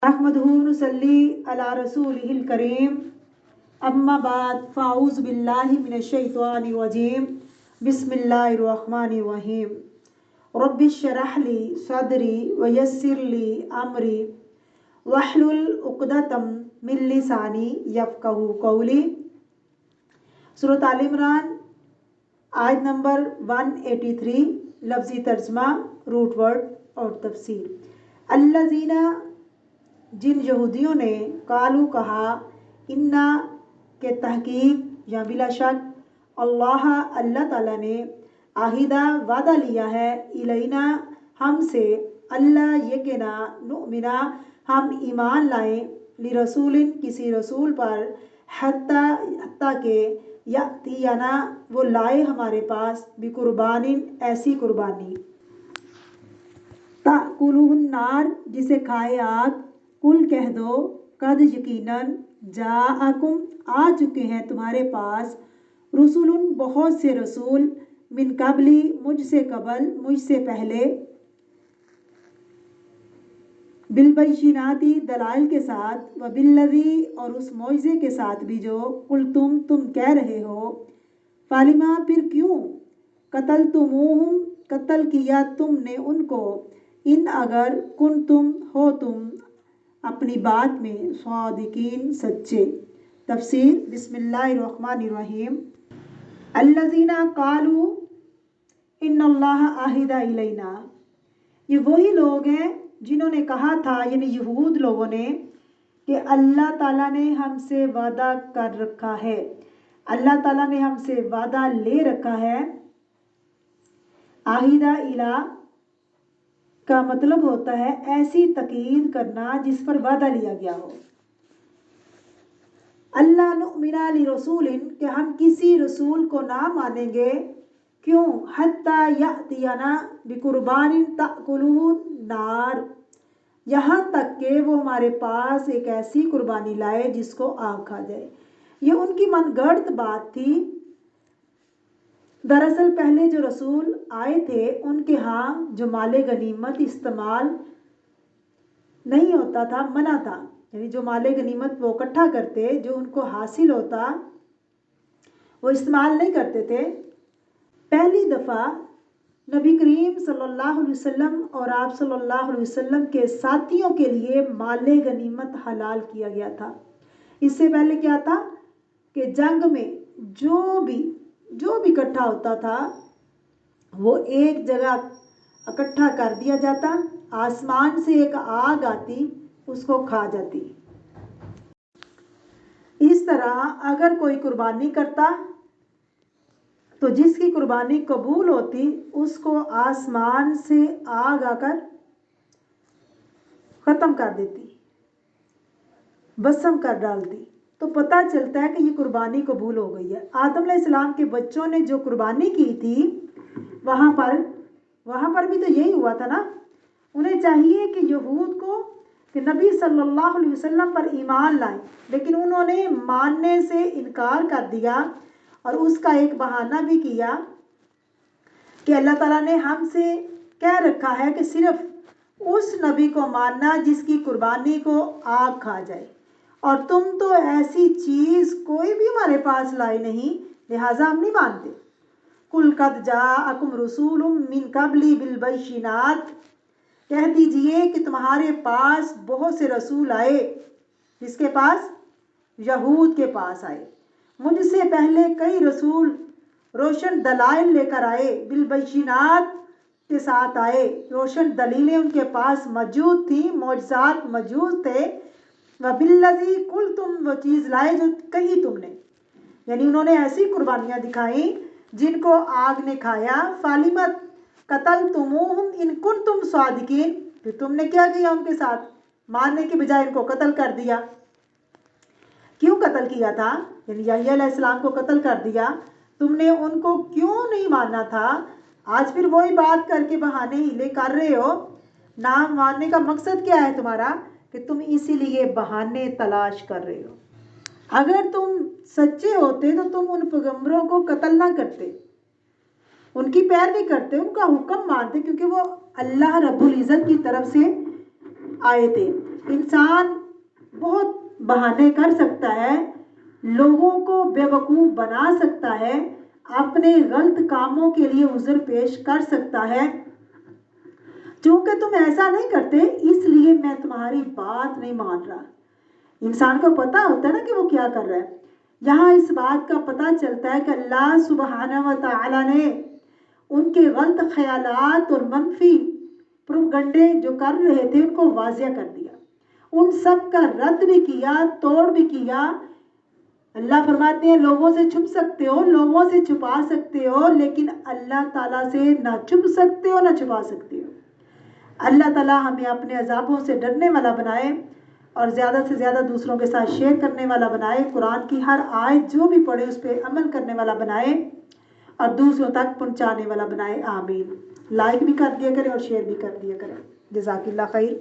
अहमदहु नुसल्ली अला रसूलिहिल करीम अम्मा बाद फ़ाऊज़ु बिल्लाहि मिनश शैतानिर रजीम बिस्मिल्लाहिर रहमानिर रहीम रब्बिश्शरह ली सदरी व यस्सिर ली अमरी वहलुल उक़दतम मिन लिसानी यफ़क़हू क़ौली। सूरत आल इमरान आयत नंबर 183। लफ्ज़ी तर्जमा, रूट वर्ड और तफसीर। अल्लज़ीना, जिन यहूदियों ने, कालू कहा, इन्ना के तहकीक या बिला शक, अल्लाह अल्लाह ताला ने, आहिदा वादा लिया है, इलैना हमसे, अल्लाह ये के ना, नुमिना हम ईमान लाएं, ली रसूलिन किसी रसूल पर, हत्ता के यातियाना वो लाए हमारे पास, बिकुर्बानिन ऐसी कुर्बानी, ताकुलुहुन नार जिसे खाए आग, कुल कह दो, कद यकीनन, जाअकुम आ चुके हैं तुम्हारे पास, रुसुलुन बहुत से रसूल, मिन कबली मुझसे कबल मुझसे पहले, बिलबैशिनाती दलाइल के साथ, व बिल्लज़ी और उस मौइज़े के साथ भी जो कुल तुम कह रहे हो, फालिमा फिर क्यों, कतल तुमूहुम कत्ल किया तुमने उनको, इन अगर कुन तुम हो तुम अपनी बात में स्वादिकीन सच्चे। तफसीर। बिस्मिल्लाहिर्रहमानिर्रहीम। अल्लज़ीना कालू इन्नल्लाह आहिदा इलैना, ये वही लोग हैं जिन्होंने कहा था, यानी यहूद लोगों ने, कि अल्लाह ताला ने हमसे वादा कर रखा है, अल्लाह ताला ने हमसे वादा ले रखा है। आहिदा इला का मतलब होता है ऐसी तकीद करना जिस पर वादा लिया गया हो। अल्लाह नुमिना ली रसूलिन, कि हम किसी रसूल को ना मानेंगे, क्यों, हत्ता यातियाना बिकुर्बानिन ताकुलुहु नार, यहाँ तक कि वो हमारे पास एक ऐसी कुर्बानी लाए जिसको आग खा जाए। ये उनकी मनगढ़ंत बात थी। दरअसल पहले जो रसूल आए थे उनके यहाँ जो माले गनीमत इस्तेमाल नहीं होता था, मना था, यानी जो माले गनीमत वो इकट्ठा करते, जो उनको हासिल होता वो इस्तेमाल नहीं करते थे। पहली दफ़ा नबी करीम सल्लल्लाहु अलैहि वसल्लम और आप सल्लल्लाहु अलैहि वसल्लम के साथियों के लिए माले गनीमत हलाल किया गया था। इससे पहले क्या था कि जंग में जो भी इकट्ठा होता था वो एक जगह इकट्ठा कर दिया जाता, आसमान से एक आग आती उसको खा जाती। इस तरह अगर कोई कुर्बानी करता तो जिसकी कुर्बानी कबूल होती उसको आसमान से आग आकर ख़त्म कर देती, भस्म कर डालती। तो पता चलता है कि ये कुर्बानी कबूल हो गई है। आदम अलैहिस्सलाम के बच्चों ने जो कुर्बानी की थी वहाँ पर भी तो यही हुआ था ना। उन्हें चाहिए कि यहूद को कि नबी सल्लल्लाहु अलैहि वसल्लम पर ईमान लाएं, लेकिन उन्होंने मानने से इनकार कर दिया और उसका एक बहाना भी किया कि अल्लाह ताला ने हमसे कह रखा है कि सिर्फ उस नबी को मानना जिसकी कुर्बानी को आग खा जाए, और तुम तो ऐसी चीज़ कोई भी हमारे पास लाए नहीं, लिहाजा हम नहीं मानते। कुल कद जाअकुम रसूलुम मिन कबली बिल बैशिनात, कह दीजिए कि तुम्हारे पास बहुत से रसूल आए। किसके पास? यहूद के पास आए। मुझसे पहले कई रसूल रोशन दलाइल लेकर आए, बिल बैशिनात के साथ आए, रोशन दलीलें उनके पास मौजूद थी, मौजज़ात मौजूद थे। व बिल्लज़ी कुल तुम वो चीज़ लाए जो कही तुमने, यानी उन्होंने ऐसी कुर्बानियाँ दिखाई जिनको आग ने खाया। फालिमत कतल तुमूहुम इन कुन तुम स्वादिकीन, फिर तुमने क्या किया उनके साथ, मारने के बजाय इनको कत्ल कर दिया। क्यों कत्ल किया था, यानी यहया अलैहिस्सलाम को कत्ल कर दिया, तुमने उनको क्यों नहीं माना था। आज फिर वही बात करके बहाने हीले कर रहे हो। ना मानने का मकसद क्या है तुम्हारा, कि तुम इसीलिए बहाने तलाश कर रहे हो। अगर तुम सच्चे होते तो तुम उन पैगंबरों को कत्ल ना करते, उनकी पैरवी करते, उनका हुक्म मानते, क्योंकि वो अल्लाह रब्बुल इज़्ज़त की तरफ से आए थे। انسان بہت بہانے کر سکتا ہے، لوگوں کو بیوقوف بنا سکتا ہے، اپنے غلط کاموں کے لیے عذر پیش کر سکتا ہے، چونکہ تم ایسا نہیں کرتے اس لیے میں تمہاری بات نہیں مان رہا۔ انسان کو پتا ہوتا ہے نا کہ وہ کیا کر رہا ہے۔ یہاں اس بات کا پتہ چلتا ہے کہ اللہ سبحانہ و تعالی نے ان کے غلط خیالات اور منفی پروپگنڈے جو کر رہے تھے ان کو واضح کر دیا، ان سب کا رد بھی کیا، توڑ بھی کیا۔ اللہ فرماتے ہیں لوگوں سے چھپ سکتے ہو، لوگوں سے چھپا سکتے ہو، لیکن اللہ تعالیٰ سے نہ چھپ سکتے ہو نہ چھپا سکتے ہو۔ اللہ تعالیٰ ہمیں اپنے عذابوں سے ڈرنے والا بنائے اور زیادہ سے زیادہ دوسروں کے ساتھ شیئر کرنے والا بنائے، قرآن کی ہر آیت جو بھی پڑھے اس پہ عمل کرنے والا بنائے اور دوسروں تک پہنچانے والا بنائے، آمین۔ لائک بھی کر دیا کریں اور شیئر بھی کر دیا کریں۔ جزاک اللہ خیر۔